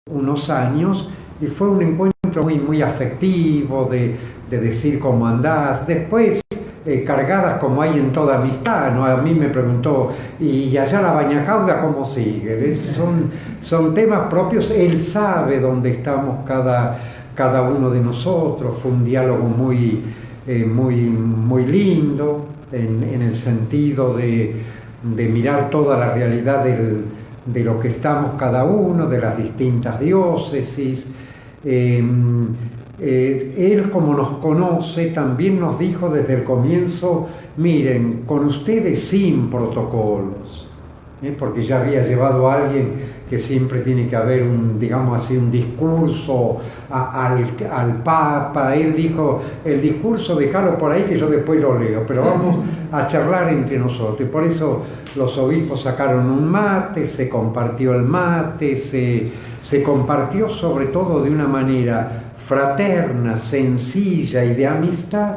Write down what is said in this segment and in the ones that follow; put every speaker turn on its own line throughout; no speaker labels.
unos años y fue un encuentro muy afectivo de decir cómo andás. Después, cargadas como hay en toda amistad, ¿no? A mí me preguntó, ¿y allá la Bañacauda cómo sigue? ¿Ves? Son temas propios, él sabe dónde estamos cada uno de nosotros. Fue un diálogo muy lindo en el sentido de mirar toda la realidad de lo que estamos cada uno, de las distintas diócesis. Él, como nos conoce, también nos dijo desde el comienzo, miren, con ustedes sin protocolos, porque ya había llevado a alguien que siempre tiene que haber digamos así, un discurso al Papa. Él dijo, el discurso déjalo por ahí que yo después lo leo, pero vamos a charlar entre nosotros. Y por eso los obispos sacaron un mate, se compartió el mate, se compartió sobre todo de una manera fraterna, sencilla y de amistad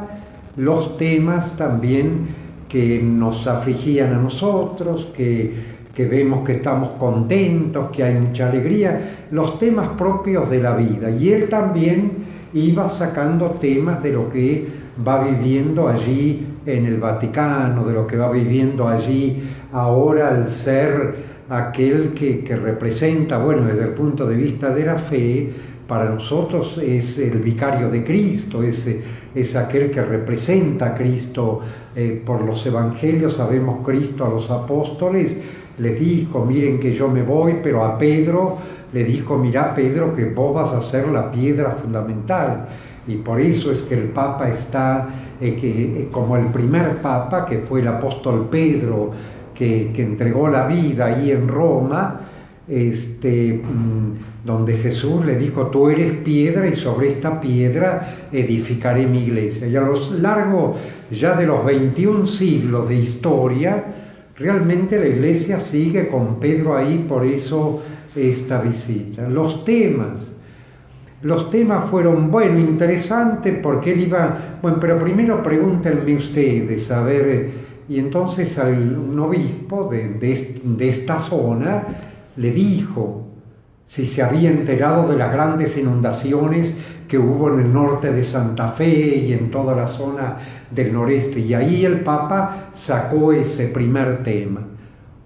los temas también que nos afligían a nosotros, que vemos que estamos contentos, que hay mucha alegría, los temas propios de la vida. Y él también iba sacando temas de lo que va viviendo allí en el Vaticano, de lo que va viviendo allí ahora al ser aquel que representa, bueno, desde el punto de vista de la fe, para nosotros es el vicario de Cristo, es aquel que representa a Cristo. Por los evangelios sabemos Cristo a los apóstoles les dijo, miren que yo me voy, pero a Pedro le dijo, mirá Pedro, que vos vas a ser la piedra fundamental. Y por eso es que el Papa está, como el primer Papa, que fue el apóstol Pedro, que entregó la vida ahí en Roma, donde Jesús le dijo, tú eres piedra y sobre esta piedra edificaré mi iglesia. Y a lo largo ya de los 21 siglos de historia, realmente la iglesia sigue con Pedro ahí, por eso esta visita. Los temas fueron, bueno, interesantes porque él iba, bueno, pero primero pregúntenme ustedes, a ver, y entonces un obispo de esta zona le dijo si se había enterado de las grandes inundaciones que hubo en el norte de Santa Fe y en toda la zona del noreste. Y ahí el Papa sacó ese primer tema,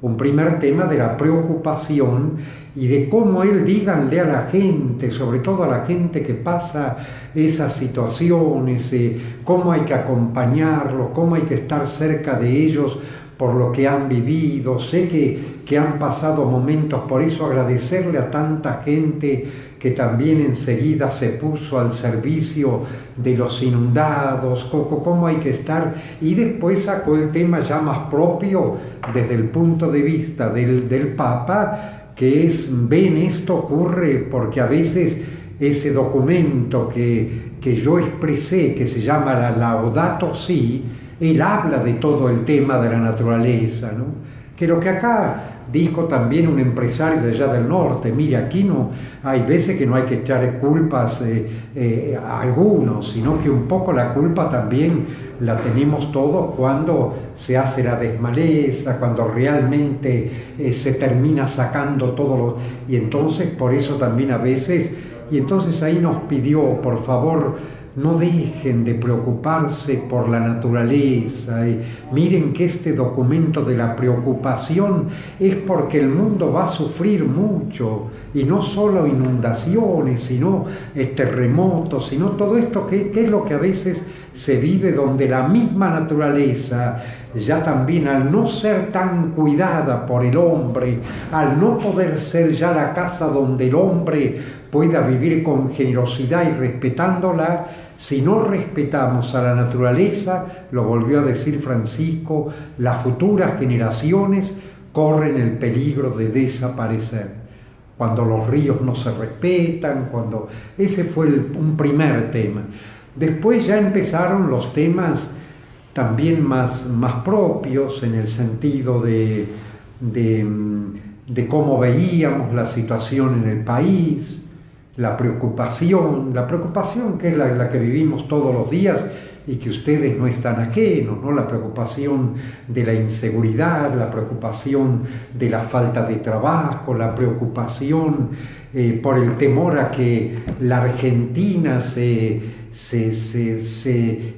un primer tema de la preocupación y de cómo él, díganle a la gente, sobre todo a la gente que pasa esas situaciones, cómo hay que acompañarlos, cómo hay que estar cerca de ellos por lo que han vivido. Sé que han pasado momentos, por eso agradecerle a tanta gente que también enseguida se puso al servicio de los inundados, cómo hay que estar, y después sacó el tema ya más propio desde el punto de vista del Papa, que es, ven, esto ocurre porque a veces ese documento que yo expresé, que se llama la Laudato Si, él habla de todo el tema de la naturaleza, ¿no? Que lo que acá dijo también un empresario de allá del norte, mire, aquí no hay veces que no hay que echar culpas a algunos, sino que un poco la culpa también la tenemos todos cuando se hace la desmaleza, cuando realmente se termina sacando todo y entonces por eso también a veces, y entonces ahí nos pidió, por favor, no dejen de preocuparse por la naturaleza. Miren que este documento de la preocupación es porque el mundo va a sufrir mucho, y no solo inundaciones, sino terremotos, sino todo esto que es lo que a veces se vive, donde la misma naturaleza, ya también al no ser tan cuidada por el hombre, al no poder ser ya la casa donde el hombre pueda vivir con generosidad y respetándola, si no respetamos a la naturaleza, lo volvió a decir Francisco, las futuras generaciones corren el peligro de desaparecer. Cuando los ríos no se respetan, ese fue un primer tema. Después ya empezaron los temas también más propios, en el sentido de cómo veíamos la situación en el país, la preocupación que es la que vivimos todos los días y que ustedes no están ajenos, ¿no? La preocupación de la inseguridad, la preocupación de la falta de trabajo, la preocupación por el temor a que la Argentina se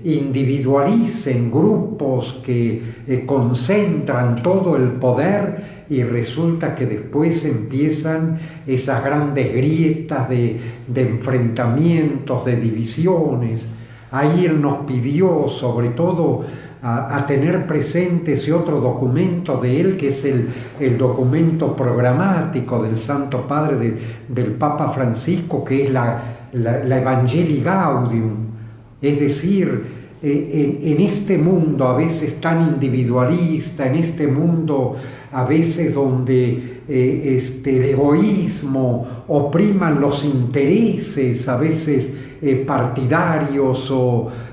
individualice en grupos que concentran todo el poder, y resulta que después empiezan esas grandes grietas de enfrentamientos, de divisiones. Ahí él nos pidió sobre todo a tener presente ese otro documento de él, que es el documento programático del Santo Padre, del Papa Francisco, que es la Evangelii Gaudium. Es decir, en este mundo a veces tan individualista, en este mundo a veces donde el egoísmo opriman los intereses, a veces partidarios,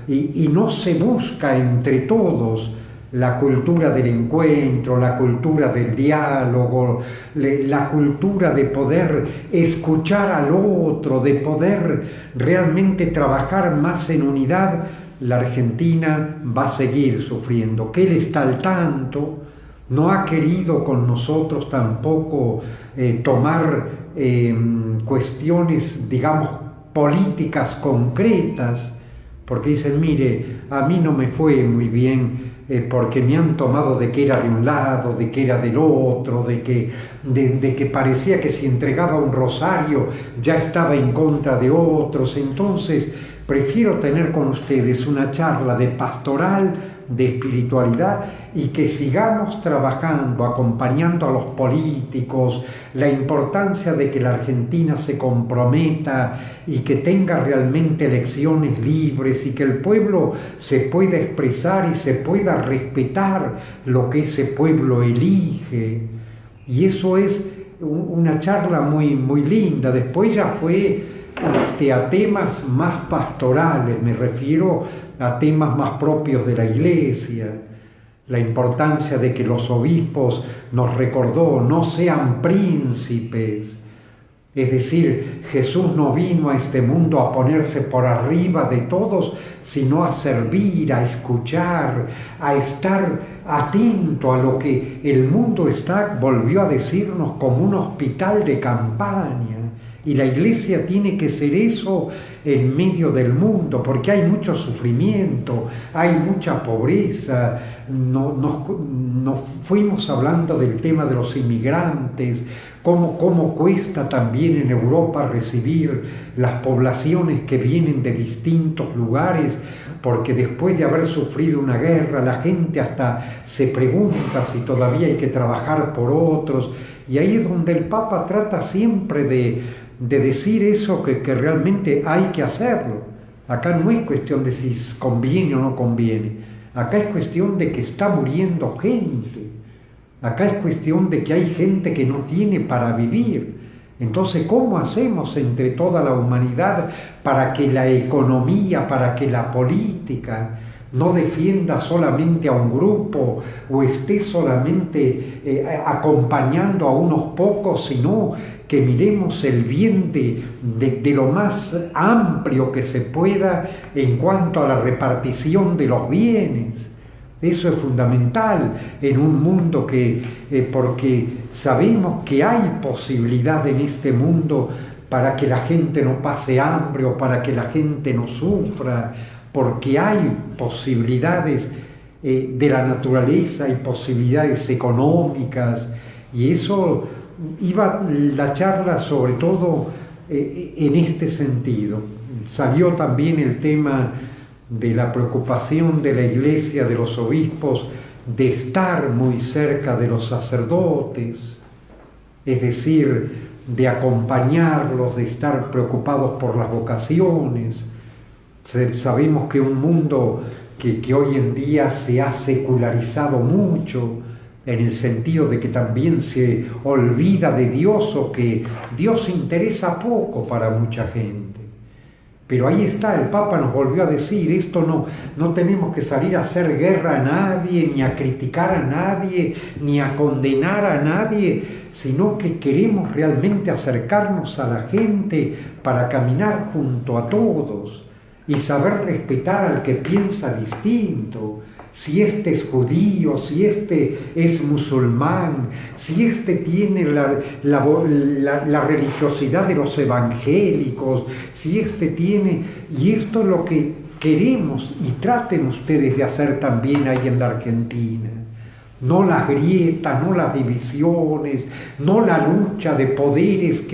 y no se busca entre todos la cultura del encuentro, la cultura del diálogo, la cultura de poder escuchar al otro, de poder realmente trabajar más en unidad. La Argentina va a seguir sufriendo, que él está al tanto, no ha querido con nosotros tampoco tomar cuestiones, digamos, políticas concretas, porque dicen, mire, a mí no me fue muy bien porque me han tomado de que era de un lado, de que era del otro, de que parecía que si entregaba un rosario ya estaba en contra de otros. Entonces prefiero tener con ustedes una charla de pastoral, de espiritualidad, y que sigamos trabajando, acompañando a los políticos, la importancia de que la Argentina se comprometa y que tenga realmente elecciones libres y que el pueblo se pueda expresar y se pueda respetar lo que ese pueblo elige. Y eso es una charla muy, muy linda. Después ya fue a temas más pastorales, me refiero a temas más propios de la Iglesia, la importancia de que los obispos, nos recordó, no sean príncipes. Es decir, Jesús no vino a este mundo a ponerse por arriba de todos, sino a servir, a escuchar, a estar atento a lo que el mundo está, volvió a decirnos, como un hospital de campaña. Y la Iglesia tiene que ser eso en medio del mundo, porque hay mucho sufrimiento, hay mucha pobreza. Nos fuimos hablando del tema de los inmigrantes, cómo cuesta también en Europa recibir las poblaciones que vienen de distintos lugares, porque después de haber sufrido una guerra, la gente hasta se pregunta si todavía hay que trabajar por otros. Y ahí es donde el Papa trata siempre de decir eso, que realmente hay que hacerlo. Acá no es cuestión de si conviene o no conviene. Acá es cuestión de que está muriendo gente. Acá es cuestión de que hay gente que no tiene para vivir. Entonces, ¿cómo hacemos entre toda la humanidad para que la economía, para que la política no defienda solamente a un grupo o esté solamente acompañando a unos pocos, sino que miremos el bien de lo más amplio que se pueda en cuanto a la repartición de los bienes? Eso es fundamental en un mundo porque sabemos que hay posibilidad en este mundo para que la gente no pase hambre o para que la gente no sufra, porque hay posibilidades de la naturaleza, hay posibilidades económicas, y eso iba la charla sobre todo en este sentido. Salió también el tema de la preocupación de la Iglesia, de los obispos, de estar muy cerca de los sacerdotes, es decir, de acompañarlos, de estar preocupados por las vocaciones. Sabemos que un mundo que hoy en día se ha secularizado mucho, en el sentido de que también se olvida de Dios, o que Dios interesa poco para mucha gente. Pero ahí está, el Papa nos volvió a decir, esto no tenemos que salir a hacer guerra a nadie, ni a criticar a nadie, ni a condenar a nadie, sino que queremos realmente acercarnos a la gente para caminar junto a todos. y saber respetar al que piensa distinto. Si este es judío, si este es musulmán, si este tiene la religiosidad de los evangélicos, si este tiene... Y esto es lo que queremos y traten ustedes de hacer también ahí en la Argentina. No las grietas, no las divisiones, no la lucha de poderes,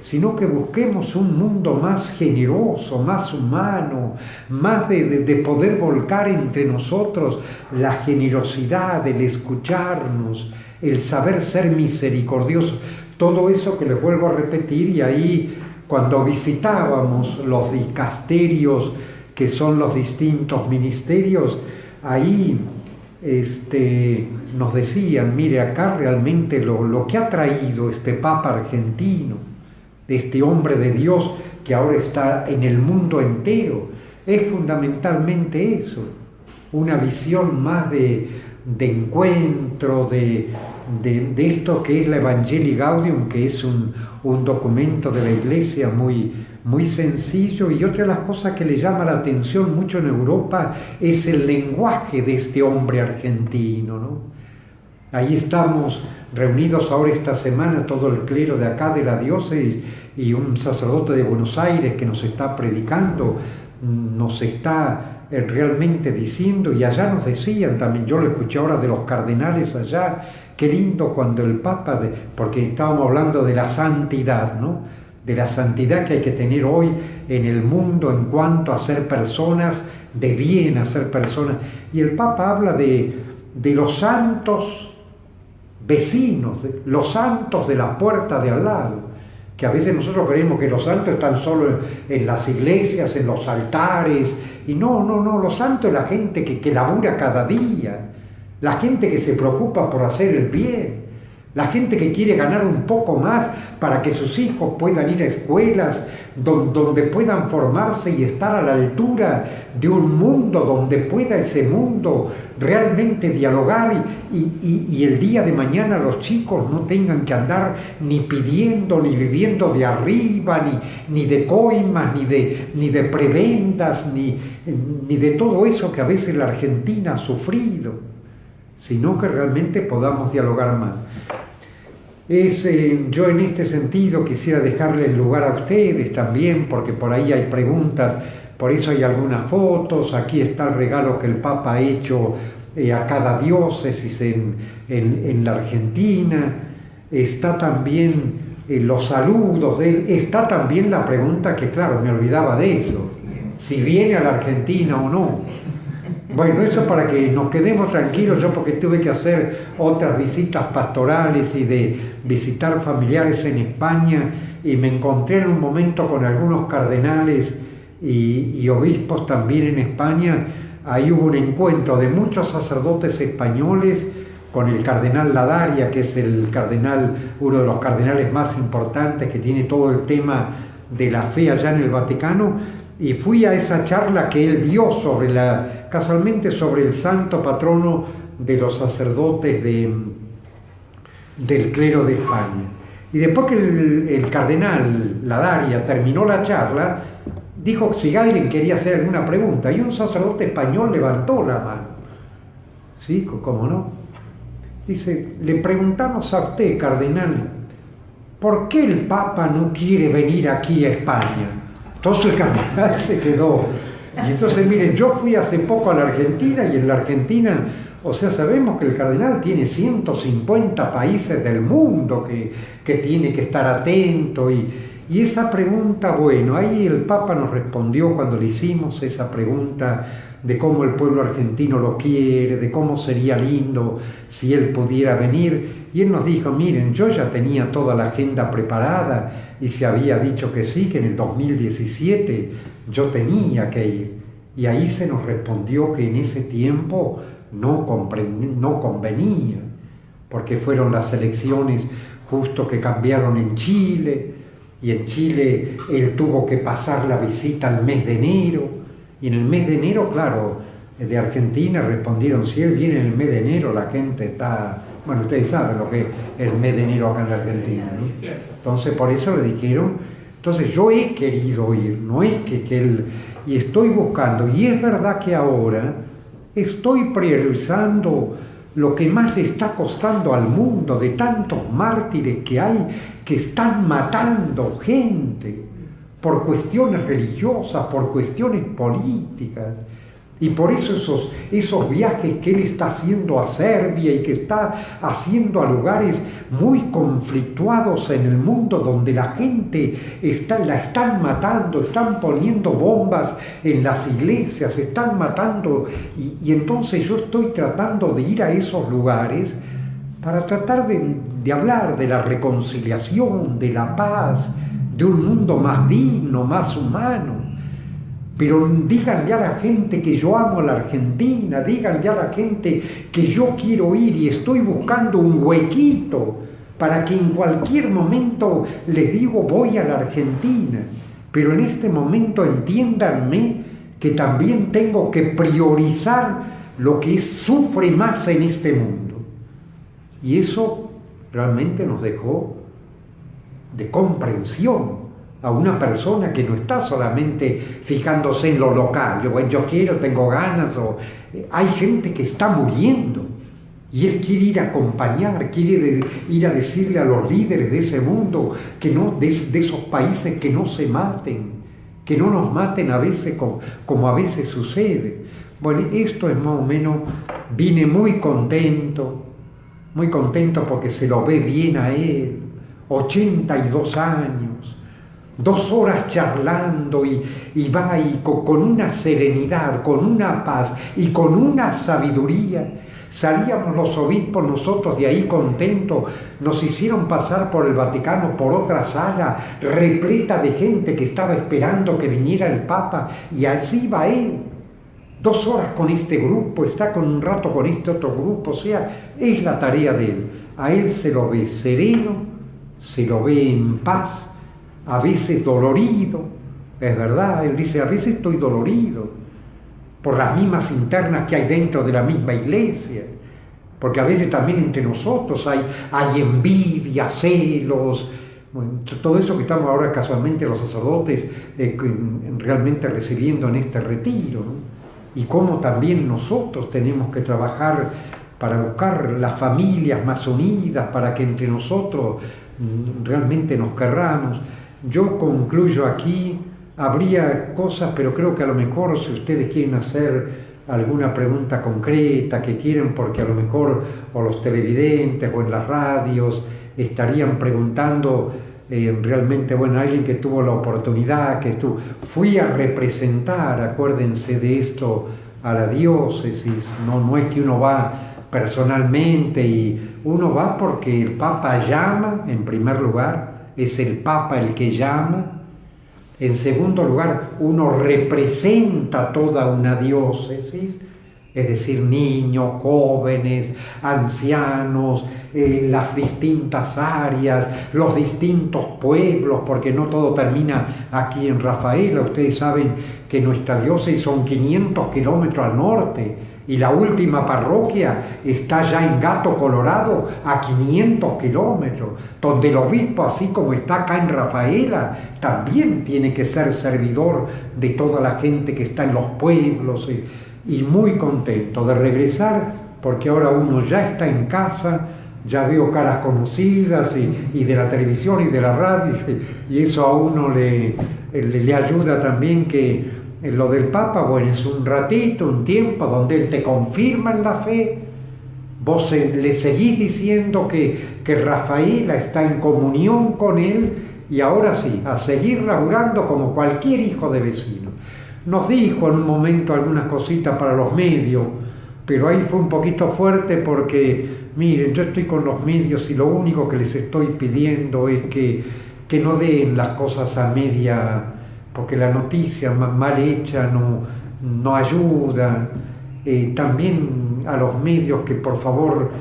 sino que busquemos un mundo más generoso, más humano, más de poder volcar entre nosotros la generosidad, el escucharnos, el saber ser misericordiosos. Todo eso que les vuelvo a repetir, y ahí cuando visitábamos los dicasterios, que son los distintos ministerios, ahí nos decían, mire, acá realmente lo que ha traído este Papa argentino, este hombre de Dios que ahora está en el mundo entero, es fundamentalmente eso, una visión más de encuentro, de esto que es la Evangelii Gaudium, que es un documento de la Iglesia muy sencillo. Y otra de las cosas que le llama la atención mucho en Europa es el lenguaje de este hombre argentino, ¿no? Ahí estamos reunidos ahora esta semana, todo el clero de acá de la diócesis y un sacerdote de Buenos Aires que nos está predicando, nos está realmente diciendo, y allá nos decían también, yo lo escuché ahora de los cardenales allá, qué lindo cuando el Papa, porque estábamos hablando de la santidad, ¿no? De la santidad que hay que tener hoy en el mundo en cuanto a ser personas de bien, a ser personas. Y el Papa habla de los santos vecinos, los santos de la puerta de al lado, que a veces nosotros creemos que los santos están solo en las iglesias, en los altares, y no, los santos es la gente que labura cada día, la gente que se preocupa por hacer el bien, la gente que quiere ganar un poco más para que sus hijos puedan ir a escuelas donde puedan formarse y estar a la altura de un mundo donde pueda ese mundo realmente dialogar y el día de mañana los chicos no tengan que andar ni pidiendo, ni viviendo de arriba, ni de coimas, ni de prebendas, ni de todo eso que a veces la Argentina ha sufrido, sino que realmente podamos dialogar más. Yo en este sentido quisiera dejarle el lugar a ustedes también, porque por ahí hay preguntas, por eso hay algunas fotos. Aquí está el regalo que el Papa ha hecho a cada diócesis en la Argentina. Está también los saludos de él, está también la pregunta que, claro, me olvidaba de eso, si viene a la Argentina o no. Bueno, eso para que nos quedemos tranquilos, yo porque tuve que hacer otras visitas pastorales y de visitar familiares en España, y me encontré en un momento con algunos cardenales y obispos también en España. Ahí hubo un encuentro de muchos sacerdotes españoles con el cardenal Ladaria, que es uno de los cardenales más importantes que tiene todo el tema de la fe allá en el Vaticano. Y fui a esa charla que él dio casualmente sobre el santo patrono de los sacerdotes del clero de España. Y después que el cardenal Ladaria terminó la charla, dijo si alguien quería hacer alguna pregunta, y un sacerdote español levantó la mano. ¿Sí? ¿Cómo no? Dice, le preguntamos a usted, cardenal, ¿por qué el Papa no quiere venir aquí a España? Entonces el cardenal se quedó. Y entonces, miren, yo fui hace poco a la Argentina, y en la Argentina, o sea, sabemos que el cardenal tiene 150 países del mundo que tiene que estar atento. Y esa pregunta, bueno, ahí el Papa nos respondió cuando le hicimos esa pregunta de cómo el pueblo argentino lo quiere, de cómo sería lindo si él pudiera venir. Y él nos dijo, miren, yo ya tenía toda la agenda preparada y se había dicho que sí, que en el 2017 yo tenía que ir. Y ahí se nos respondió que en ese tiempo no convenía, porque fueron las elecciones justo que cambiaron en Chile, y en Chile él tuvo que pasar la visita al mes de enero, y en el mes de enero, claro, de Argentina respondieron, si él viene en el mes de enero, la gente está... Bueno, ustedes saben lo que es el mes de enero acá en la Argentina, ¿no? Entonces por eso le dijeron Entonces yo he querido ir, no es que él, y estoy buscando, y es verdad que ahora estoy priorizando lo que más le está costando al mundo, de tantos mártires que hay, que están matando gente por cuestiones religiosas, por cuestiones políticas. Y por eso esos viajes que él está haciendo a Serbia y que está haciendo a lugares muy conflictuados en el mundo, donde la gente la están matando, están poniendo bombas en las iglesias, están matando. Y entonces yo estoy tratando de ir a esos lugares para tratar de hablar de la reconciliación, de la paz, de un mundo más digno, más humano. Pero díganle a la gente que yo amo a la Argentina, díganle a la gente que yo quiero ir y estoy buscando un huequito para que en cualquier momento les digo voy a la Argentina. Pero en este momento entiéndanme que también tengo que priorizar lo que sufre más en este mundo. Y eso realmente nos dejó de comprensión a una persona que no está solamente fijándose en lo local, yo quiero, tengo ganas, hay gente que está muriendo y él quiere ir a acompañar, quiere ir a decirle a los líderes de ese mundo, de esos países, que no se maten, que no nos maten a veces como a veces sucede. Bueno, esto es más o menos, vine muy contento porque se lo ve bien a él, 82 años, 2 horas charlando y va y con una serenidad, con una paz y con una sabiduría. Salíamos los obispos nosotros de ahí contentos, nos hicieron pasar por el Vaticano, por otra sala repleta de gente que estaba esperando que viniera el Papa, y así va él. 2 horas con este grupo, está con un rato con este otro grupo, o sea, es la tarea de él. A él se lo ve sereno, se lo ve en paz, a veces dolorido, es verdad, él dice, a veces estoy dolorido por las mismas internas que hay dentro de la misma iglesia, porque a veces también entre nosotros hay envidia, celos, bueno, todo eso que estamos ahora casualmente los sacerdotes realmente recibiendo en este retiro, ¿no? Y cómo también nosotros tenemos que trabajar para buscar las familias más unidas, para que entre nosotros realmente nos querramos. Yo concluyo aquí, habría cosas, pero creo que a lo mejor si ustedes quieren hacer alguna pregunta concreta que quieren, porque a lo mejor o los televidentes o en las radios estarían preguntando realmente, bueno, alguien que tuvo la oportunidad, fui a representar, acuérdense de esto, a la diócesis, no es que uno va personalmente, y uno va porque el Papa llama, en primer lugar, es el Papa el que llama. En segundo lugar, uno representa toda una diócesis, es decir, niños, jóvenes, ancianos, las distintas áreas, los distintos pueblos, porque no todo termina aquí en Rafaela. Ustedes saben que nuestra diócesis son 500 kilómetros al norte, y la última parroquia está ya en Gato Colorado, a 500 kilómetros, donde el obispo, así como está acá en Rafaela, también tiene que ser servidor de toda la gente que está en los pueblos, y muy contento de regresar, porque ahora uno ya está en casa, ya veo caras conocidas y de la televisión y de la radio, y eso a uno le ayuda también, que lo del Papa, bueno, es un ratito, un tiempo donde él te confirma en la fe, vos le seguís diciendo que Rafaela está en comunión con él, y ahora sí, a seguir laburando como cualquier hijo de vecino. Nos dijo en un momento algunas cositas para los medios, pero ahí fue un poquito fuerte porque, miren, yo estoy con los medios y lo único que les estoy pidiendo es que no den las cosas a media, porque la noticia mal hecha no ayuda. También a los medios que por favor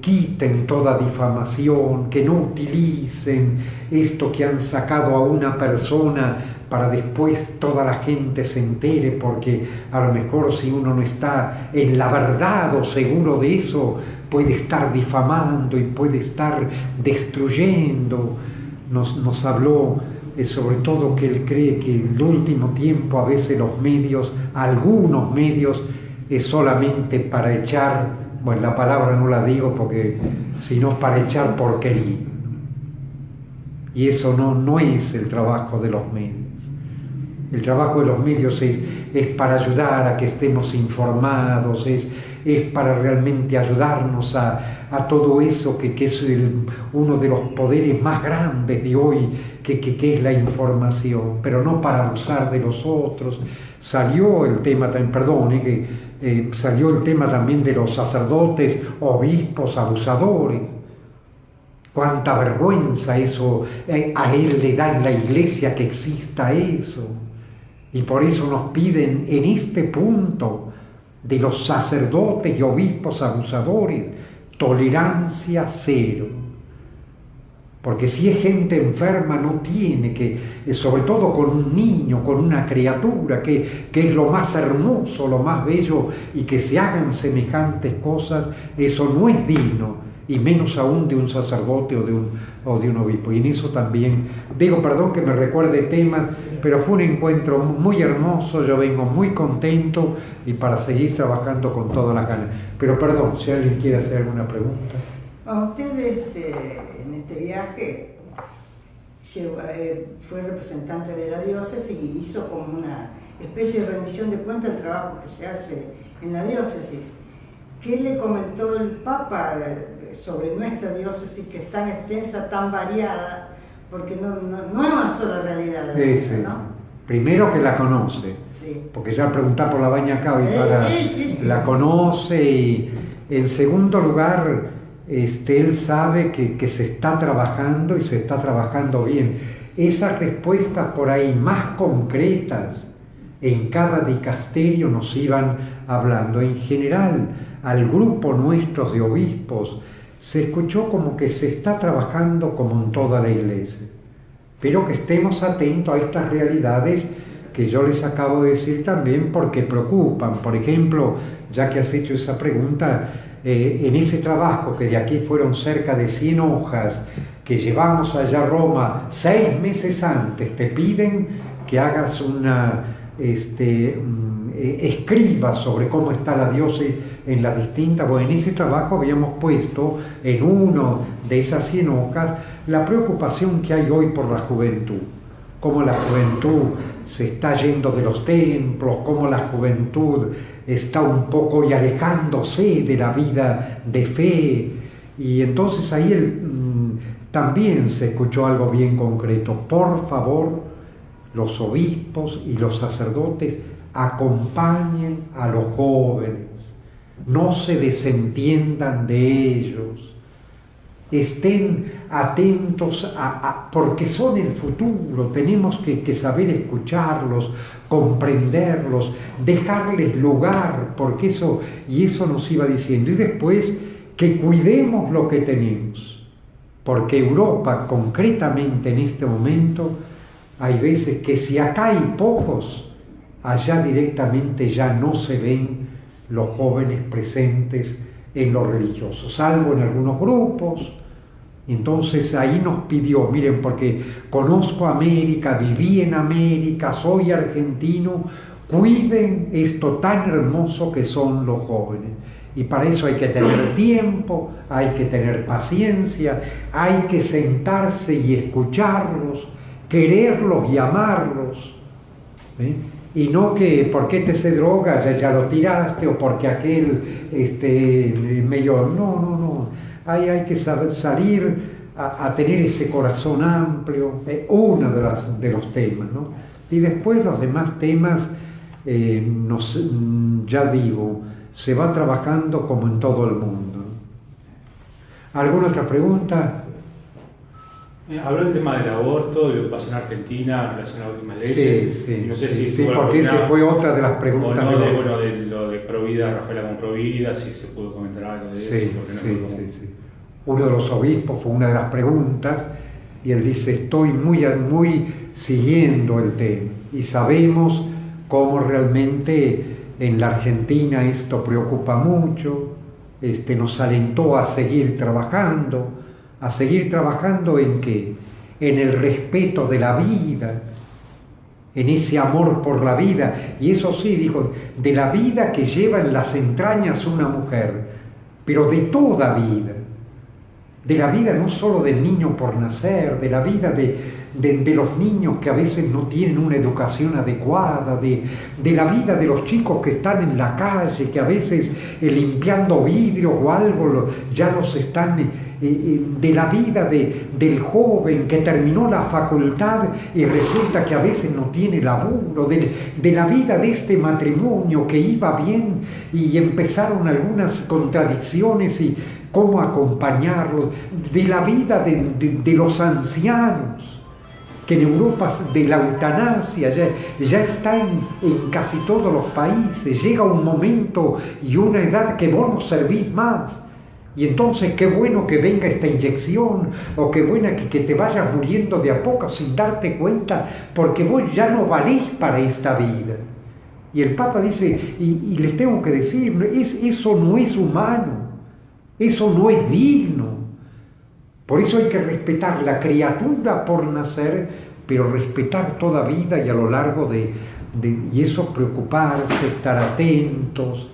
quiten toda difamación, que no utilicen esto que han sacado a una persona para después toda la gente se entere, porque a lo mejor si uno no está en la verdad o seguro de eso, puede estar difamando y puede estar destruyendo. Nos habló es sobre todo que él cree que en el último tiempo a veces los medios, algunos medios, es solamente para echar, bueno, la palabra no la digo porque, sino para echar porquería. Y eso no es el trabajo de los medios. El trabajo de los medios es para ayudar a que estemos informados, es para realmente ayudarnos a todo eso que es uno de los poderes más grandes de hoy, que es la información, pero no para abusar de los otros. Salió el tema también, perdone, salió el tema también de los sacerdotes, obispos, abusadores. Cuánta vergüenza eso a él le da en la iglesia que exista eso. Y por eso nos piden en este punto de los sacerdotes y obispos abusadores, tolerancia cero. Porque si es gente enferma no tiene que, sobre todo con un niño, con una criatura, que es lo más hermoso, lo más bello, y que se hagan semejantes cosas, eso no es digno, y menos aún de un sacerdote o de un obispo. Y en eso también, digo, perdón que me recuerde temas, pero fue un encuentro muy hermoso, yo vengo muy contento y para seguir trabajando con todas las ganas. Pero perdón, si alguien quiere hacer alguna pregunta.
Usted en este viaje fue representante de la diócesis y hizo como una especie de rendición de cuentas del trabajo que se hace en la diócesis. ¿Qué le comentó el Papa sobre nuestra diócesis, que es tan extensa, tan variada? Porque no es una sola realidad,
sí.
¿no?
Primero que la conoce,
sí.
Porque ya preguntar por la Baña acá y
sí.
La conoce, y en segundo lugar, él sabe que se está trabajando y se está trabajando bien. Esas respuestas por ahí más concretas en cada dicasterio nos iban hablando. En general, al grupo nuestro de obispos se escuchó como que se está trabajando como en toda la iglesia, pero que estemos atentos a estas realidades que yo les acabo de decir también, porque preocupan. Por ejemplo, ya que has hecho esa pregunta, en ese trabajo que de aquí fueron cerca de 100 hojas que llevamos allá a Roma 6 meses antes, te piden que hagas escriba sobre cómo está la diócesis en las distintas. Bueno, en ese trabajo habíamos puesto en uno de esas 100 hojas la preocupación que hay hoy por la juventud, cómo la juventud se está yendo de los templos, cómo la juventud está un poco y alejándose de la vida de fe. Y entonces ahí también se escuchó algo bien concreto. Por favor, los obispos y los sacerdotes acompañen a los jóvenes, no se desentiendan de ellos, estén atentos porque son el futuro. Tenemos que saber escucharlos, comprenderlos, dejarles lugar, porque eso nos iba diciendo. Y después que cuidemos lo que tenemos, porque Europa, concretamente en este momento, hay veces que si acá hay pocos, allá directamente ya no se ven los jóvenes presentes en lo religioso, salvo en algunos grupos. Entonces ahí nos pidió, miren, porque conozco América, viví en América, soy argentino, cuiden esto tan hermoso que son los jóvenes. Y para eso hay que tener tiempo, hay que tener paciencia, hay que sentarse y escucharlos, quererlos y amarlos. Y no que porque se droga ya lo tiraste, o porque aquel medio. No. Hay que saber salir a tener ese corazón amplio, uno de los temas, ¿no? Y después los demás temas, ya digo, se va trabajando como en todo el mundo. ¿Alguna otra pregunta?
Habló del tema del aborto, de lo que pasó en Argentina en relación a las últimas leyes.
Sí,
no sé si
porque esa fue otra de las preguntas.
O no, de lo de Provida, Rafaela con Provida, si se pudo comentar algo de eso.
Sí. Uno de los obispos fue una de las preguntas, y él dice: estoy muy siguiendo el tema, y sabemos cómo realmente en la Argentina esto preocupa mucho. Nos alentó a seguir trabajando. ¿A seguir trabajando en qué? en el respeto de la vida, en ese amor por la vida. Y eso sí, dijo, de la vida que lleva en las entrañas una mujer, pero de toda vida. De la vida no solo del niño por nacer, de la vida de los niños que a veces no tienen una educación adecuada, de la vida de los chicos que están en la calle, que a veces limpiando vidrio o algo ya los están, de la vida del joven que terminó la facultad y resulta que a veces no tiene laburo, de la vida de este matrimonio que iba bien y empezaron algunas contradicciones y cómo acompañarlos, de la vida de los ancianos, que en Europa de la eutanasia ya está en casi todos los países. Llega un momento y una edad que vos no servís más. Y entonces qué bueno que venga esta inyección, o qué buena que te vayas muriendo de a poco sin darte cuenta, porque vos ya no valés para esta vida. Y el Papa dice, y les tengo que decir, eso no es humano. Eso no es digno. Por eso hay que respetar la criatura por nacer, pero respetar toda vida y a lo largo y eso preocuparse, estar atentos,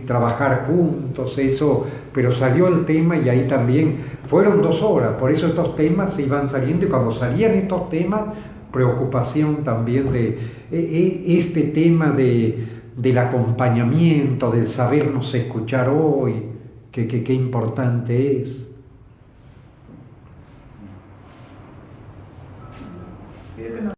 trabajar juntos, eso. Pero salió el tema y ahí también fueron 2 horas, por eso estos temas se iban saliendo y cuando salían estos temas, preocupación también de este tema del acompañamiento, del sabernos escuchar hoy. Qué importante es.